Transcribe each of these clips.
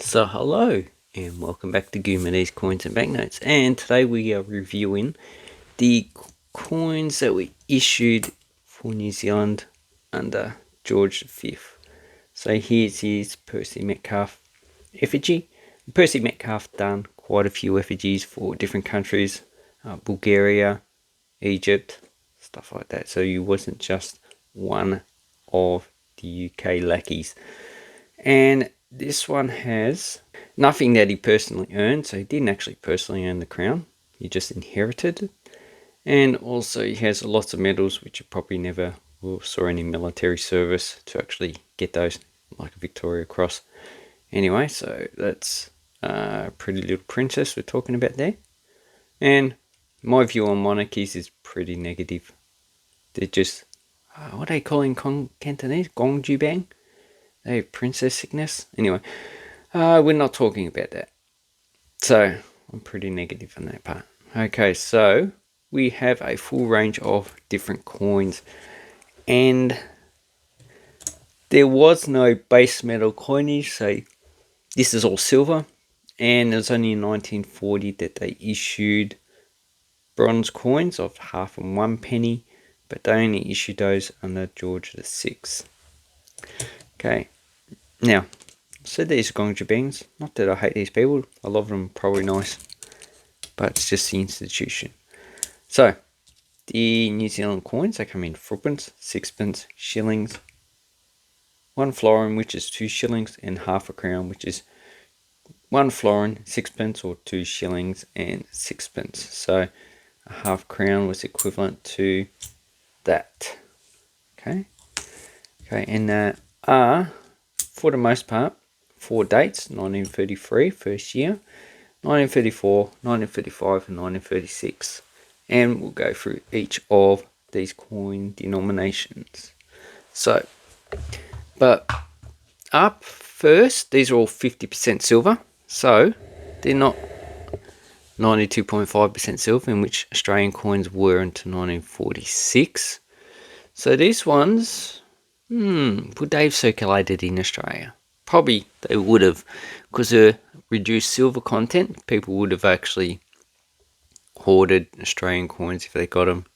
So hello and welcome back to Goomanese Coins and Banknotes, and today we are reviewing the coins that were issued for New Zealand under George V. So here's his Percy Metcalfe effigy. Percy Metcalfe done quite a few effigies for different countries, Bulgaria, Egypt, stuff like that. So he wasn't just one of the UK lackeys. And this one has nothing that he personally earned, so he didn't actually personally earn the crown, he just inherited it. And also he has lots of medals which you probably never saw any military service to actually get those, like a Victoria Cross. Anyway, so that's Pretty Little Princess we're talking about there. And my view on monarchies is pretty negative. They're just, what are they calling Cantonese? Gongjubang? They have princess sickness. Anyway, we're not talking about that. So I'm pretty negative on that part. Okay, so we have a full range of different coins, and there was no base metal coinage, so this is all silver. And it was only in 1940 that they issued bronze coins of half and 1 penny, but they only issued those under George VI. Okay, now, so these Gongjubangs, not that I hate these people, I love them, probably nice, but it's just the institution. So, the New Zealand coins, they come in threepence, sixpence, shillings, 1 florin, which is 2 shillings, and half a crown, which is 1 florin, 6pence, or 2 shillings and 6pence. So, a half crown was equivalent to that. Okay, and there are, for the most part, 4 dates: 1933, first year, 1934, 1935, and 1936. And we'll go through each of these coin denominations. So, but up first, these are all 50% silver. So, they're not 92.5% silver, in which Australian coins were until 1946. So these ones, would they have circulated in Australia? Probably they would have, because of reduced silver content. People would have actually hoarded Australian coins if they got them.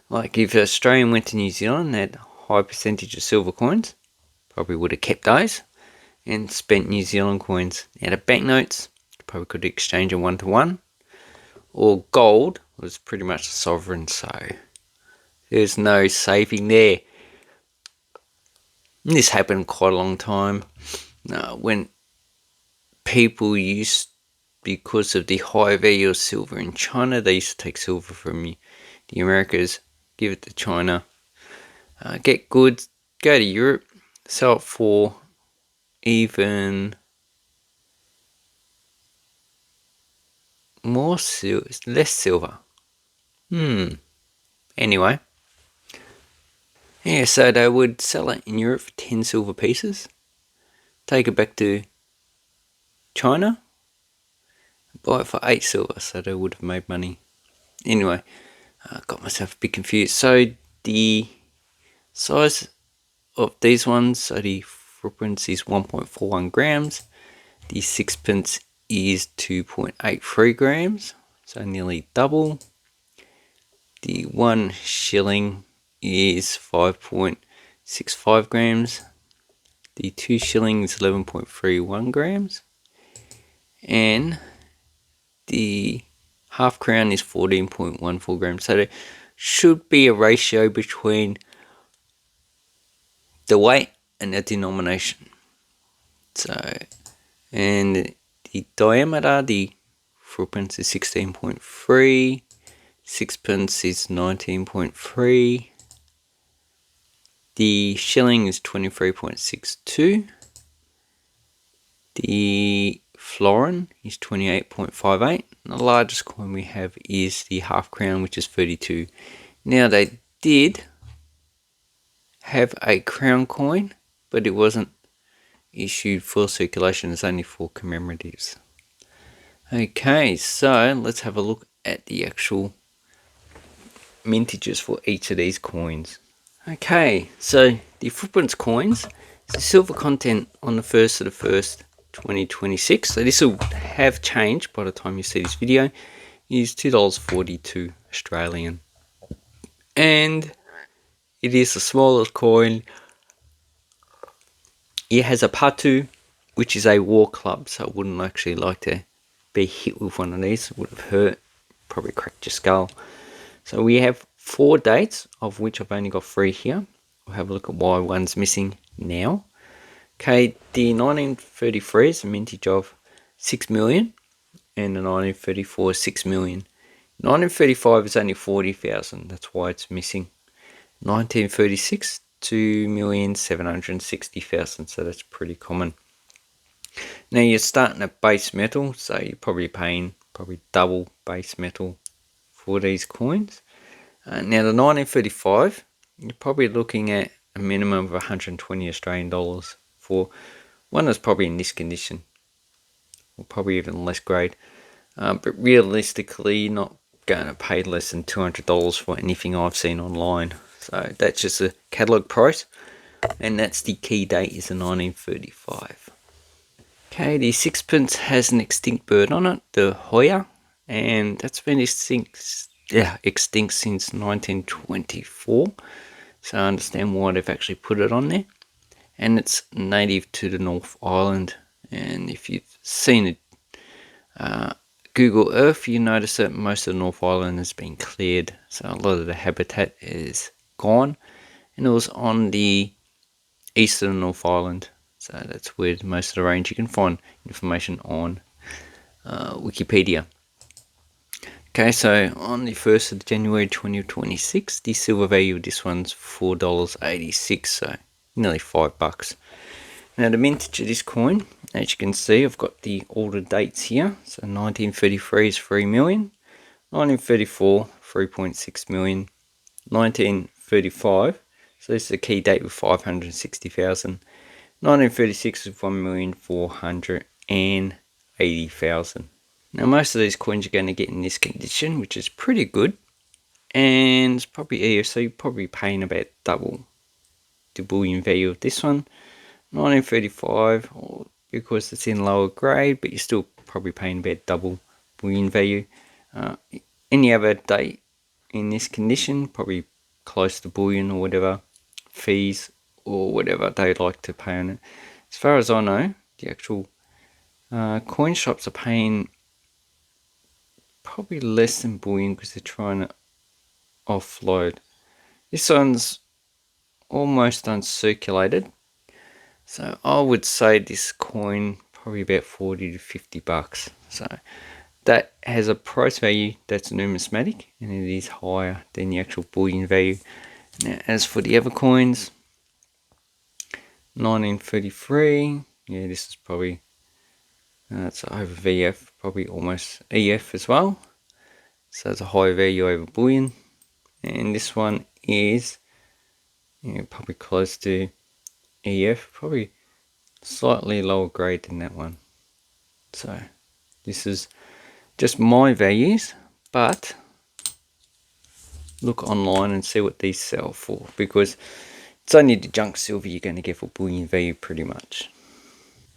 Like if an Australian went to New Zealand, they had a high percentage of silver coins, probably would have kept those and spent New Zealand coins. Out of banknotes, probably could exchange them 1-to-1. Or gold was pretty much a sovereign, so there's no saving there. And this happened quite a long time. When people used, because of the high value of silver in China, they used to take silver from the Americas, give it to China, get goods, go to Europe, sell it for even more silver, less silver. Anyway. Yeah, so they would sell it in Europe for 10 silver pieces, take it back to China, buy it for 8 silver, so they would have made money. Anyway, I got myself a bit confused. So the size of these ones, so the threepence is 1.41 grams, the sixpence is 2.83 grams, so nearly double. The 1 shilling is 5.65 grams. The 2 shillings 11.31 grams. And the half crown is 14.14 grams. So there should be a ratio between the weight and the denomination. So, and the diameter, the threepence is 16.3. Sixpence is 19.3. The shilling is 23.62. The florin is 28.58. The largest coin we have is the half crown, which is 32. Now they did have a crown coin, but it wasn't issued for circulation. It's only for commemoratives. Okay, so let's have a look at the actual mintages for each of these coins. Okay, so the threepence coins, the silver content on the first of the first 2026. So this will have changed by the time you see this video. Is $2.42 Australian, and it is the smallest coin. It has a patu, which is a war club, so I wouldn't actually like to be hit with one of these. It would have hurt, probably cracked your skull. So we have 4 dates, of which I've only got 3 here. We'll have a look at why one's missing now. Okay, the 1933 is a mintage of 6 million, and the 1934 is 6 million. 1935 is only 40,000, that's why it's missing. 1936, 2,760,000, so that's pretty common. Now you're starting at base metal, so you're probably paying double base metal for these coins. Now the 1935, you're probably looking at a minimum of 120 Australian dollars for one that's probably in this condition, or probably even less grade. But realistically, you're not going to pay less than $200 for anything I've seen online. So that's just a catalogue price, and that's the key date is the 1935. Okay, the sixpence has an extinct bird on it, the Hoya, and that's been extinct since 1924. So I understand why they've actually put it on there. And it's native to the North Island. And if you've seen it, Google Earth, you notice that most of the North Island has been cleared. So a lot of the habitat is gone. And it was on the east of the North Island. So that's where most of the range. You can find information on Wikipedia. Okay, so on the 1st of January 2026, the silver value of this one's $4.86, so nearly $5. Now the mintage of this coin, as you can see, I've got the older dates here. So 1933 is 3 million, 1934 3.6 million, 1935, so this is a key date with 560,000, 1936 is 1,480,000. Now most of these coins you're going to get in this condition, which is pretty good, and it's probably EF, so you're probably paying about double the bullion value of this one. 1935, because it's in lower grade, but you're still probably paying about double bullion value. Any other date in this condition, probably close to bullion or whatever, fees or whatever they like to pay on it. As far as I know, the actual coin shops are paying probably less than bullion because they're trying to offload. This one's almost uncirculated, so I would say this coin probably about 40 to 50 bucks. So that has a price value that's numismatic, and it is higher than the actual bullion value. Now as for the other coins, 1933, yeah, this is probably it's over VF, probably almost EF as well. So it's a high value over bullion. And this one is probably close to EF, probably slightly lower grade than that one. So this is just my values, but look online and see what these sell for, because it's only the junk silver you're going to get for bullion value pretty much.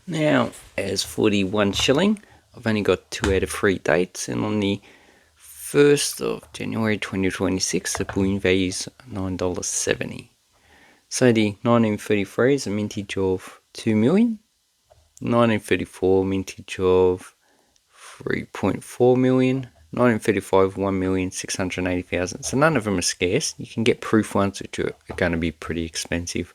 Now, as for the 1 shilling, I've only got 2 out of 3 dates, and on the 1st of January 2026, the bullion value is $9.70. So the 1933 is a mintage of 2 million, 1934 mintage of 3.4 million, 1935 1,680,000. So none of them are scarce. You can get proof ones, which are going to be pretty expensive.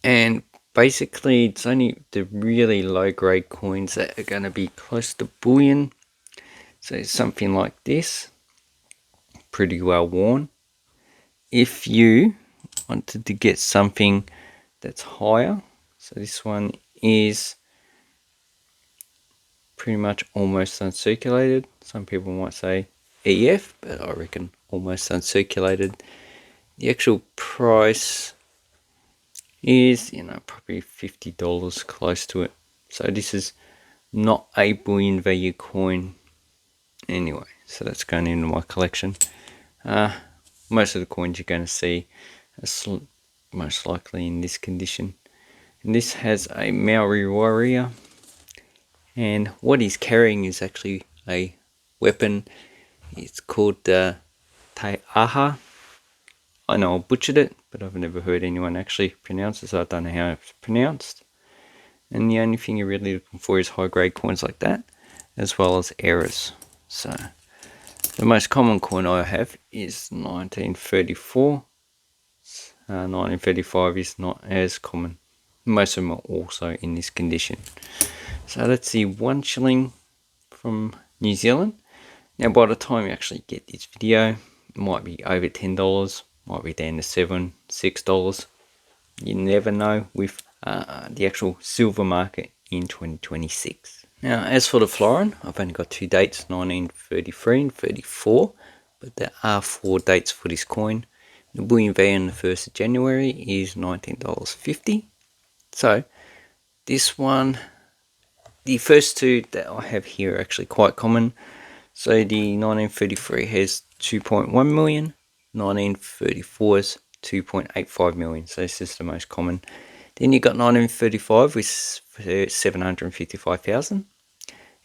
And basically, it's only the really low grade coins that are going to be close to bullion. So something like this, pretty well worn. If you wanted to get something that's higher, so this one is pretty much almost uncirculated. Some people might say EF, but I reckon almost uncirculated. The actual price is, probably $50, close to it. So this is not a bullion value coin anyway, so that's going into my collection. Most of the coins you're going to see are most likely in this condition. And this has a Maori warrior And what he's carrying is actually a weapon. It's called Te Aha. I know I butchered it, but I've never heard anyone actually pronounce it, so I don't know how it's pronounced. And the only thing you're really looking for is high grade coins like that, as well as errors. So the most common coin I have is 1934. 1935 is not as common. Most of them are also in this condition. So let's see, 1 shilling from New Zealand. Now by the time you actually get this video, it might be over $10, might be down to $7, $6. You never know with the actual silver market in 2026. Now as for the florin, I've only got 2 dates, 1933 and 34, but there are 4 dates for this coin. The bullion value on the 1st of January is $19.50. So this one, the first 2 that I have here are actually quite common. So the 1933 has 2.1 million, 1934 is 2.85 million. So this is the most common. Then you got 1935 with 755,000,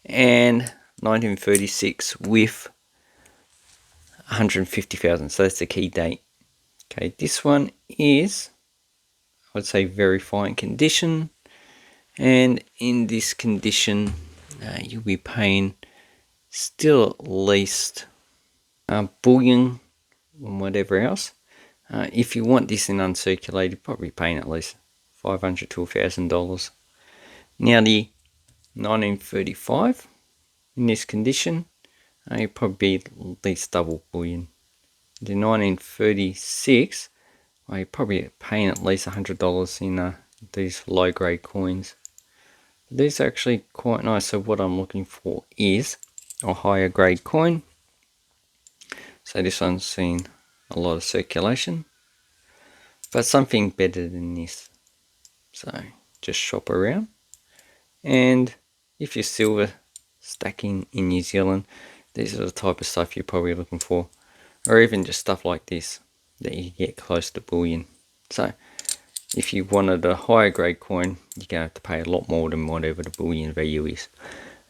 and 1936 with 150,000. So that's the key date. Okay, this one is, I'd say, very fine condition, and in this condition you'll be paying still at least bullion and whatever else. If you want this in uncirculated, probably paying at least $500 to $1,000. Now the 1935 in this condition, you'll probably be at least double bullion. The 1936, you're probably paying at least $100 in these low grade coins. These are actually quite nice. So what I'm looking for is a higher grade coin. So this one's seen a lot of circulation, but something better than this. So just shop around, and if you're silver stacking in New Zealand, these are the type of stuff you're probably looking for, or even just stuff like this that you get close to bullion. So if you wanted a higher grade coin, you're going to have to pay a lot more than whatever the bullion value is.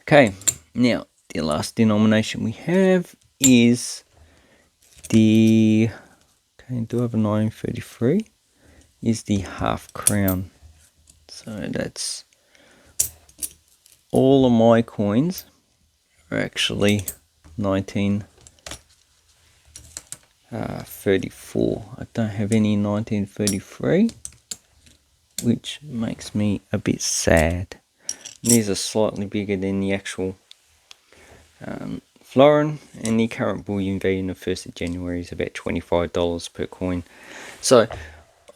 Okay, now the last denomination we have is the, okay, do I have a 1933? Is the half crown. So that's all of my coins are actually 1934. I don't have any 1933, which makes me a bit sad. These are slightly bigger than the actual florin, and the current bullion value on the 1st of January is about $25 per coin. So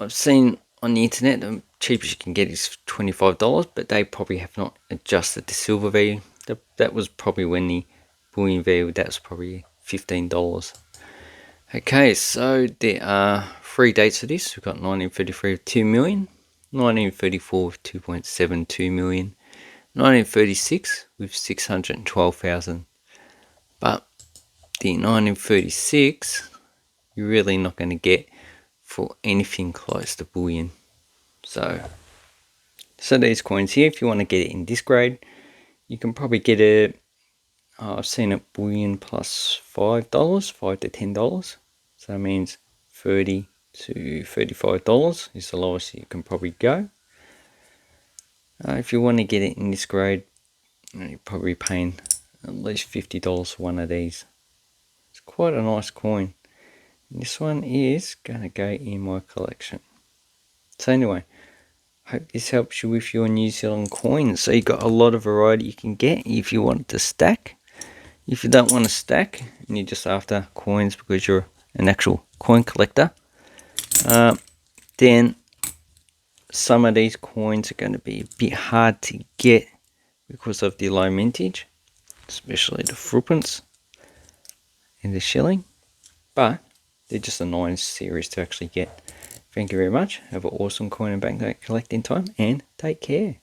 I've seen on the internet the cheapest you can get is $25, but they probably have not adjusted the silver value. That was probably when the bullion value, that was probably $15. Okay, so there are 3 dates for this. We've got 1933 with 2 million, 1934 with 2.72 million, 1936 with 612,000. But the 1936 you're really not going to get for anything close to bullion. So these coins here, if you want to get it in this grade, you can probably get it, I've seen it bullion plus $5, $5 to $10. So that means $30 to $35 is the lowest you can probably go. If you want to get it in this grade, you're probably paying at least $50 for one of these. It's quite a nice coin. This one is going to go in my collection. So anyway, hope this helps you with your New Zealand coins. So you've got a lot of variety you can get if you want to stack. If you don't want to stack and you're just after coins because you're an actual coin collector, then some of these coins are going to be a bit hard to get because of the low mintage, especially the threepence and the shilling, but they're just a nice series to actually get. Thank you very much. Have an awesome coin and banknote collecting time, and take care.